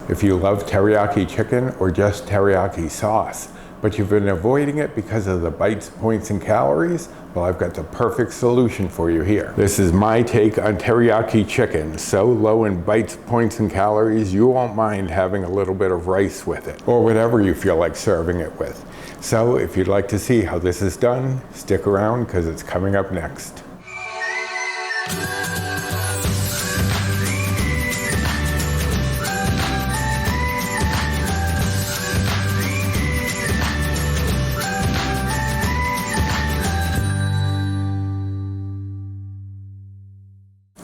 If you love teriyaki chicken or just teriyaki sauce, but you've been avoiding it because of the bites, points, and calories, well, I've got the perfect solution for you here. This is my take on teriyaki chicken. So low in bites, points, and calories, you won't mind having a little bit of rice with it, or whatever you feel like serving it with. So if you'd like to see how this is done, stick around because it's coming up next.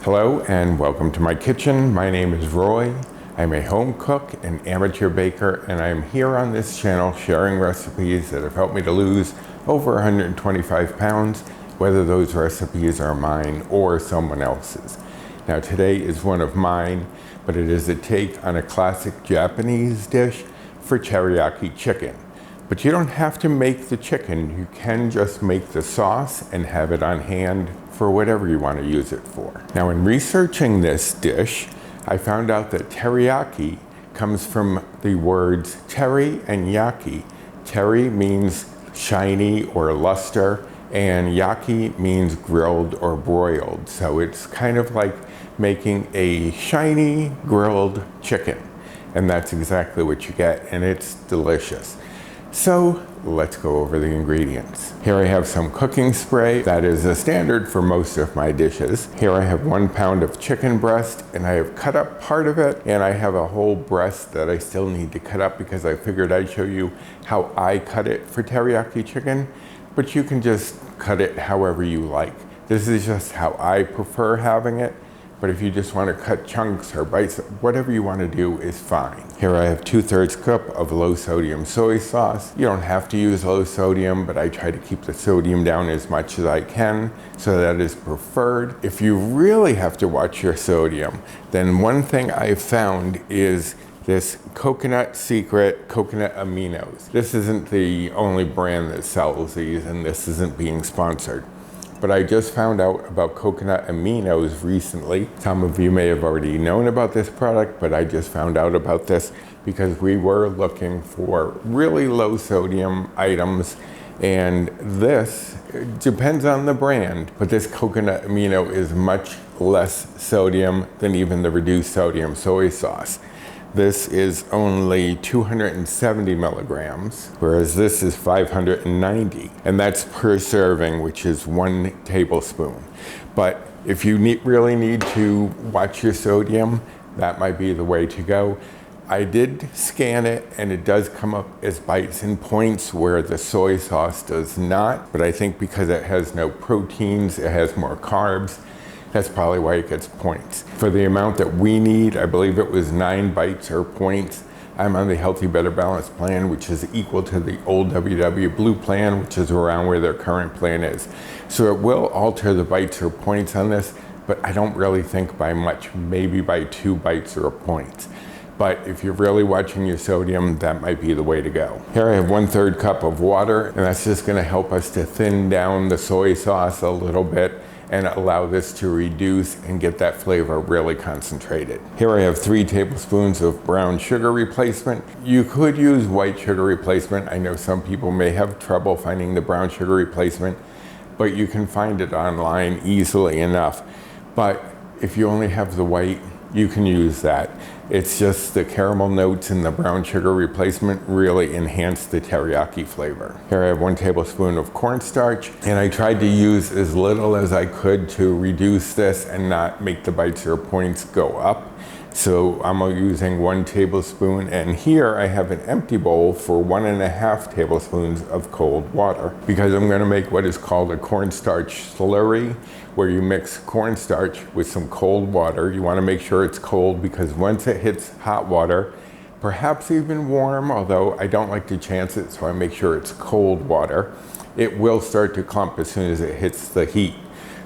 Hello and welcome to my kitchen. My name is Roy. I'm a home cook and amateur baker, and I'm here on this channel sharing recipes that have helped me to lose over 125 pounds, whether those recipes are mine or someone else's. Now today is one of mine, but it is a take on a classic Japanese dish for teriyaki chicken. But you don't have to make the chicken. You can just make the sauce and have it on hand for whatever you want to use it for. Now, in researching this dish, I found out that teriyaki comes from the words teri and yaki. Teri means shiny or luster, and yaki means grilled or broiled. So it's kind of like making a shiny grilled chicken. And that's exactly what you get, and it's delicious. So let's go over the ingredients. Here I have some cooking spray. That is a standard for most of my dishes. Here I have 1 pound of chicken breast, and I have cut up part of it, and I have a whole breast that I still need to cut up because I figured I'd show you how I cut it for teriyaki chicken, but you can just cut it however you like. This is just how I prefer having it. But if you just want to cut chunks or bites, whatever you want to do is fine. Here I have 2/3 cup of low sodium soy sauce. You don't have to use low sodium, but I try to keep the sodium down as much as I can, so that is preferred. If you really have to watch your sodium, then one thing I've found is this Coconut Secret Coconut Aminos. This isn't the only brand that sells these, and this isn't being sponsored. But I just found out about coconut aminos recently. Some of you may have already known about this product, but I just found out about this because we were looking for really low sodium items, and this depends on the brand, but this coconut amino is much less sodium than even the reduced sodium soy sauce. This is only 270 milligrams, whereas this is 590, and that's per serving, which is 1 tablespoon. But if you really need to watch your sodium, that might be the way to go. I did scan it, and it does come up as bites and points where the soy sauce does not, but I think because it has no proteins, it has more carbs, that's probably why it gets points. For the amount that we need, I believe it was 9 bites or points. I'm on the Healthy Better Balanced plan, which is equal to the old WW Blue plan, which is around where their current plan is. So it will alter the bites or points on this, but I don't really think by much, maybe by 2 bites or points. But if you're really watching your sodium, that might be the way to go. Here I have 1/3 cup of water, and that's just gonna help us to thin down the soy sauce a little bit and allow this to reduce and get that flavor really concentrated. Here I have 3 tablespoons of brown sugar replacement. You could use white sugar replacement. I know some people may have trouble finding the brown sugar replacement, but you can find it online easily enough. But if you only have the white, you can use that. It's just the caramel notes in the brown sugar replacement really enhance the teriyaki flavor. Here I have 1 tablespoon of cornstarch, and I tried to use as little as I could to reduce this and not make the bites or points go up. So I'm using 1 tablespoon, and here I have an empty bowl for 1.5 tablespoons of cold water, because I'm gonna make what is called a cornstarch slurry, where you mix cornstarch with some cold water. You wanna make sure it's cold, because once it hits hot water, perhaps even warm, although I don't like to chance it, so I make sure it's cold water, it will start to clump as soon as it hits the heat.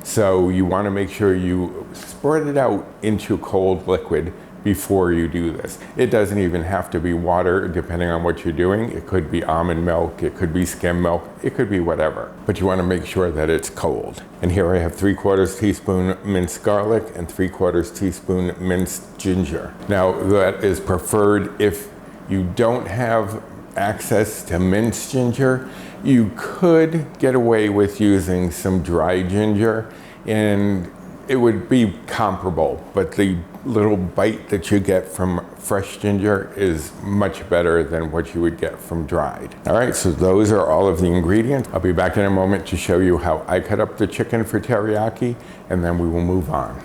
So you want to make sure you spread it out into cold liquid before you do this. It doesn't even have to be water, depending on what you're doing. It could be almond milk, it could be skim milk, it could be whatever. But you want to make sure that it's cold. And here I have 3/4 teaspoon minced garlic and 3/4 teaspoon minced ginger. Now that is preferred if you don't have access to minced ginger. You could get away with using some dry ginger and it would be comparable, but the little bite that you get from fresh ginger is much better than what you would get from dried. All right, so those are all of the ingredients. I'll be back in a moment to show you how I cut up the chicken for teriyaki, and then we will move on.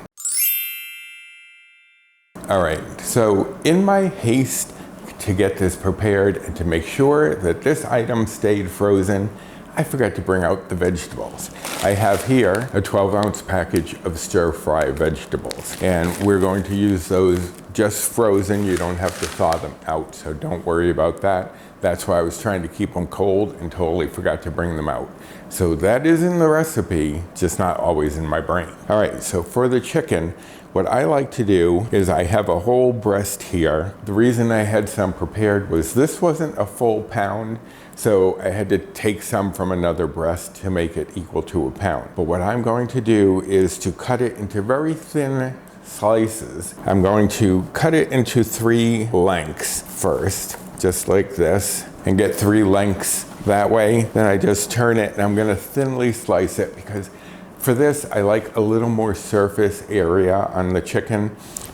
All right, so in my haste to get this prepared and to make sure that this item stayed frozen, I forgot to bring out the vegetables. I have here a 12-ounce package of stir-fry vegetables, and we're going to use those just frozen. You don't have to thaw them out, so don't worry about that. That's why I was trying to keep them cold and totally forgot to bring them out. So that is in the recipe, just not always in my brain. All right, so for the chicken, what I like to do is I have a whole breast here. The reason I had some prepared was this wasn't a full pound, so I had to take some from another breast to make it equal to a pound. But what I'm going to do is to cut it into very thin slices. I'm going to cut it into 3 lengths first, just like this, and get 3 lengths that way. Then I just turn it and I'm gonna thinly slice it because for this, I like a little more surface area on the chicken.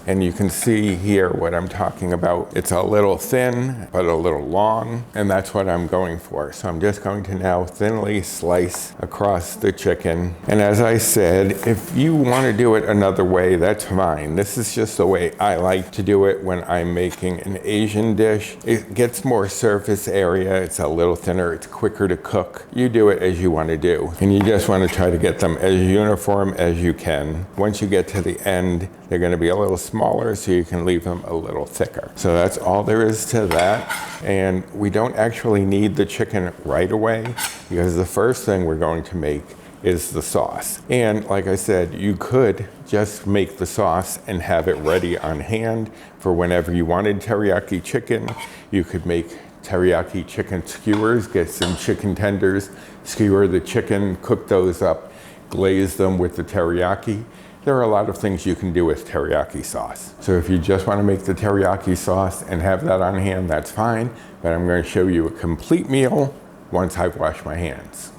And you can see here what I'm talking about. It's a little thin, but a little long, and that's what I'm going for. So I'm just going to now thinly slice across the chicken. And as I said, if you want to do it another way, that's fine. This is just the way I like to do it when I'm making an Asian dish. It gets more surface area, it's a little thinner, it's quicker to cook. You do it as you want to do. And you just want to try to get them as uniform as you can. Once you get to the end, they're going to be a little smaller, so you can leave them a little thicker. So that's all there is to that. And we don't actually need the chicken right away because the first thing we're going to make is the sauce. And like I said, you could just make the sauce and have it ready on hand for whenever you wanted teriyaki chicken. You could make teriyaki chicken skewers, get some chicken tenders, skewer the chicken, cook those up, glaze them with the teriyaki. There are a lot of things you can do with teriyaki sauce. So if you just want to make the teriyaki sauce and have that on hand, that's fine. But I'm going to show you a complete meal once I've washed my hands.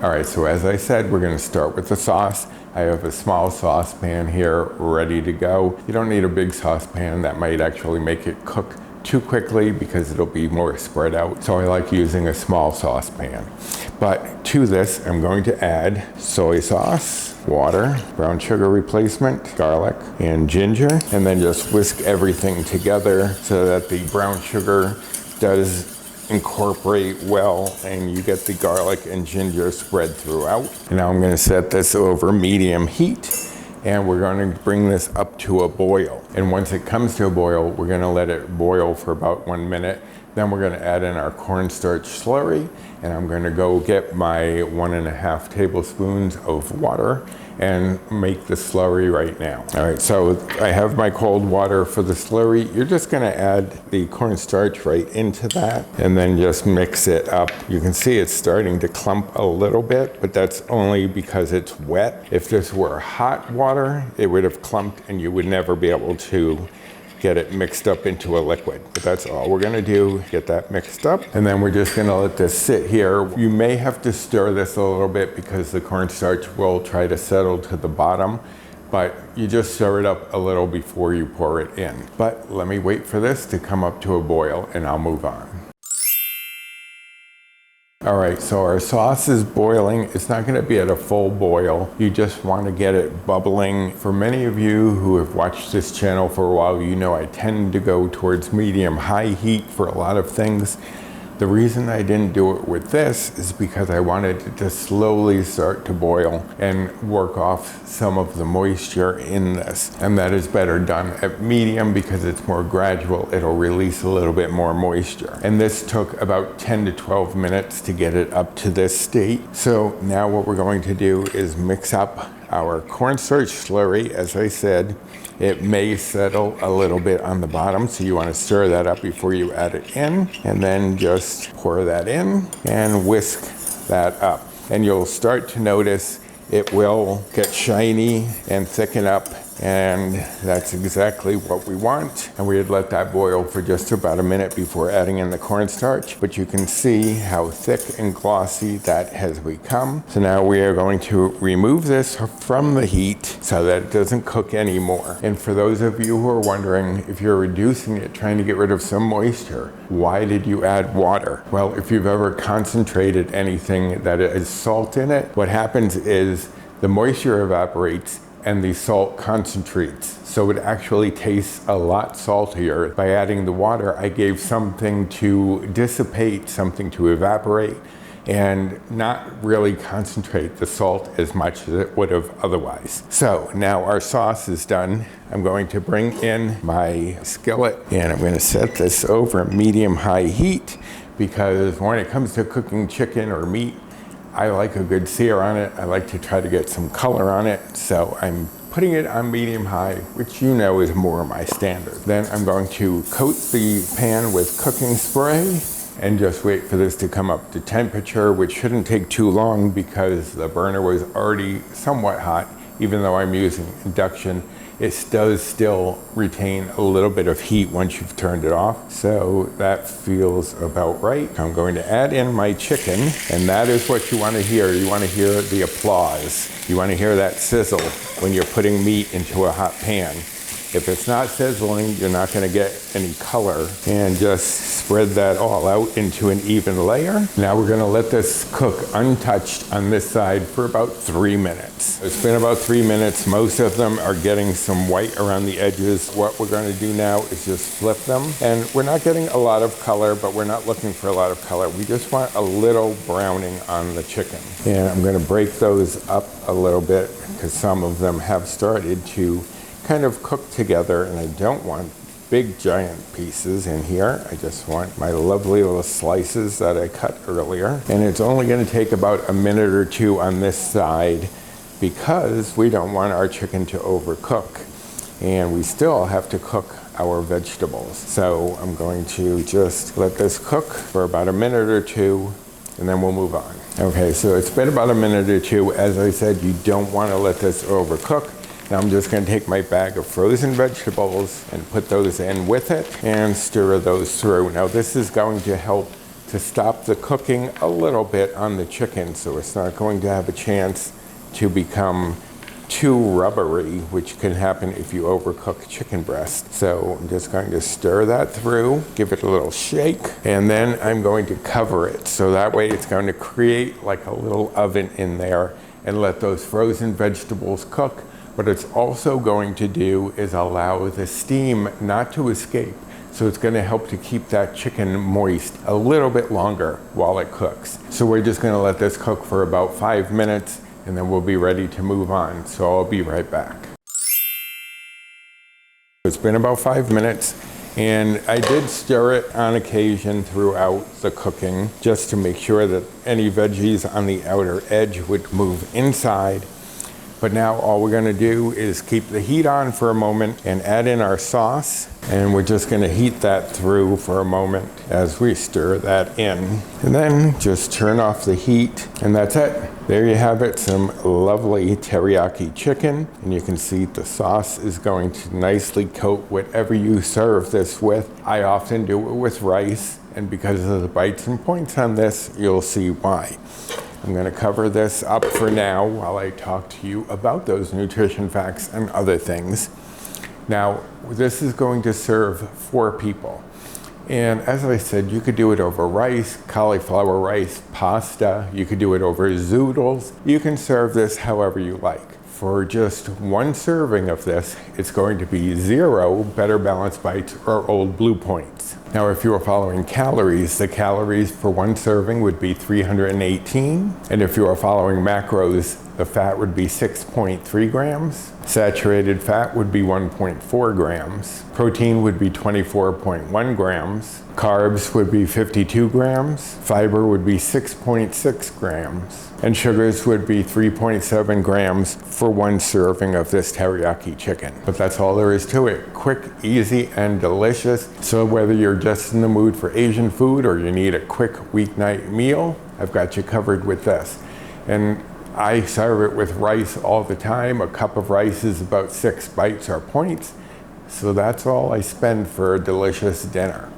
All right, so as I said, we're going to start with the sauce. I have a small saucepan here ready to go. You don't need a big saucepan. That might actually make it cook too quickly because it'll be more spread out. So I like using a small saucepan. But to this, I'm going to add soy sauce, water, brown sugar replacement, garlic, and ginger, and then just whisk everything together so that the brown sugar does incorporate well and you get the garlic and ginger spread throughout. And now I'm going to set this over medium heat. And we're going to bring this up to a boil. And once it comes to a boil, we're going to let it boil for about 1 minute. Then we're going to add in our cornstarch slurry, and I'm going to go get my 1.5 tablespoons of water and make the slurry right now. All right, so I have my cold water for the slurry. You're just going to add the cornstarch right into that and then just mix it up. You can see it's starting to clump a little bit, but that's only because it's wet. If this were hot water, it would have clumped and you would never be able to get it mixed up into a liquid. But that's all we're gonna do, get that mixed up. And then we're just gonna let this sit here. You may have to stir this a little bit because the cornstarch will try to settle to the bottom, but you just stir it up a little before you pour it in. But let me wait for this to come up to a boil and I'll move on. All right, so our sauce is boiling. It's not gonna be at a full boil. You just wanna get it bubbling. For many of you who have watched this channel for a while, you know I tend to go towards medium-high heat for a lot of things. The reason I didn't do it with this is because I wanted it to slowly start to boil and work off some of the moisture in this. And that is better done at medium because it's more gradual. It'll release a little bit more moisture. And this took about 10 to 12 minutes to get it up to this state. So now what we're going to do is mix up our cornstarch slurry. As I said, it may settle a little bit on the bottom, so you want to stir that up before you add it in, and then just pour that in and whisk that up. And you'll start to notice it will get shiny and thicken up, and that's exactly what we want. And we had let that boil for just about a minute before adding in the cornstarch, but you can see how thick and glossy that has become. So now we are going to remove this from the heat so that it doesn't cook anymore. And for those of you who are wondering, if you're reducing it, trying to get rid of some moisture, why did you add water? Well, if you've ever concentrated anything that has salt in it, what happens is the moisture evaporates and the salt concentrates. So it actually tastes a lot saltier. By adding the water, I gave something to dissipate, something to evaporate, and not really concentrate the salt as much as it would have otherwise. So now our sauce is done. I'm going to bring in my skillet, and I'm going to set this over medium-high heat, because when it comes to cooking chicken or meat, I like a good sear on it. I like to try to get some color on it. So I'm putting it on medium-high, which you know is more my standard. Then I'm going to coat the pan with cooking spray and just wait for this to come up to temperature, which shouldn't take too long because the burner was already somewhat hot. Even though I'm using induction, it does still retain a little bit of heat once you've turned it off. So that feels about right. I'm going to add in my chicken, and that is what you want to hear. You want to hear the applause. You want to hear that sizzle when you're putting meat into a hot pan. If it's not sizzling, you're not going to get any color. And just spread that all out into an even layer. Now we're going to let this cook untouched on this side for about 3 minutes. It's been about 3 minutes. Most of them are getting some white around the edges. What we're going to do now is just flip them. And we're not getting a lot of color, but we're not looking for a lot of color. We just want a little browning on the chicken. And I'm going to break those up a little bit because some of them have started to kind of cook together, and I don't want big giant pieces in here. I just want my lovely little slices that I cut earlier. And it's only going to take about a minute or two on this side because we don't want our chicken to overcook. And we still have to cook our vegetables. So I'm going to just let this cook for about a minute or two, and then we'll move on. Okay, so it's been about a minute or two. As I said, you don't want to let this overcook. Now I'm just going to take my bag of frozen vegetables and put those in with it and stir those through. Now this is going to help to stop the cooking a little bit on the chicken, so it's not going to have a chance to become too rubbery, which can happen if you overcook chicken breast. So I'm just going to stir that through, give it a little shake, and then I'm going to cover it. So that way it's going to create like a little oven in there and let those frozen vegetables cook. What it's also going to do is allow the steam not to escape. So it's going to help to keep that chicken moist a little bit longer while it cooks. So we're just going to let this cook for about 5 minutes, and then we'll be ready to move on. So I'll be right back. It's been about 5 minutes, and I did stir it on occasion throughout the cooking just to make sure that any veggies on the outer edge would move inside. But now all we're going to do is keep the heat on for a moment and add in our sauce. And we're just going to heat that through for a moment as we stir that in. And then just turn off the heat, and that's it. There you have it, some lovely teriyaki chicken. And you can see the sauce is going to nicely coat whatever you serve this with. I often do it with rice, and because of the bites and points on this, you'll see why. I'm going to cover this up for now while I talk to you about those nutrition facts and other things. Now, this is going to serve 4 people. And as I said, you could do it over rice, cauliflower rice, pasta. You could do it over zoodles. You can serve this however you like. For just 1 serving of this, it's going to be 0 Better Balanced Bites or Old Blue Points. Now, if you were following calories, the calories for one serving would be 318. And if you are following macros, the fat would be 6.3 grams. Saturated fat would be 1.4 grams. Protein would be 24.1 grams. Carbs would be 52 grams. Fiber would be 6.6 grams. And sugars would be 3.7 grams for one serving of this teriyaki chicken. But that's all there is to it. Quick, easy, and delicious. So whether you're just in the mood for Asian food or you need a quick weeknight meal, I've got you covered with this. And I serve it with rice all the time. A cup of rice is about 6 bites or points. So that's all I spend for a delicious dinner.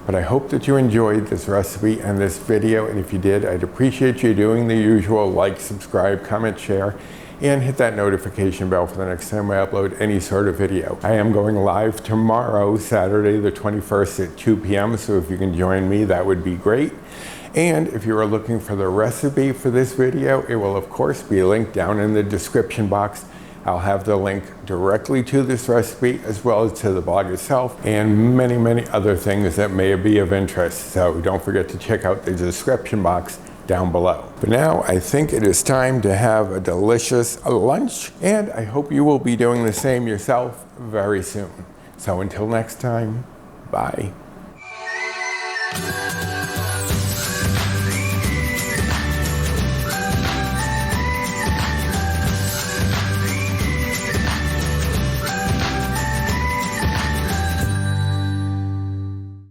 But I hope that you enjoyed this recipe and this video, and if you did, I'd appreciate you doing the usual like, subscribe, comment, share, and hit that notification bell for the next time I upload any sort of video. I am going live tomorrow, Saturday the 21st at 2 p.m., so if you can join me, that would be great. And if you are looking for the recipe for this video, it will of course be linked down in the description box. I'll have the link directly to this recipe as well as to the blog itself and many, many other things that may be of interest. So don't forget to check out the description box down below. But now I think it is time to have a delicious lunch, and I hope you will be doing the same yourself very soon. So until next time, bye.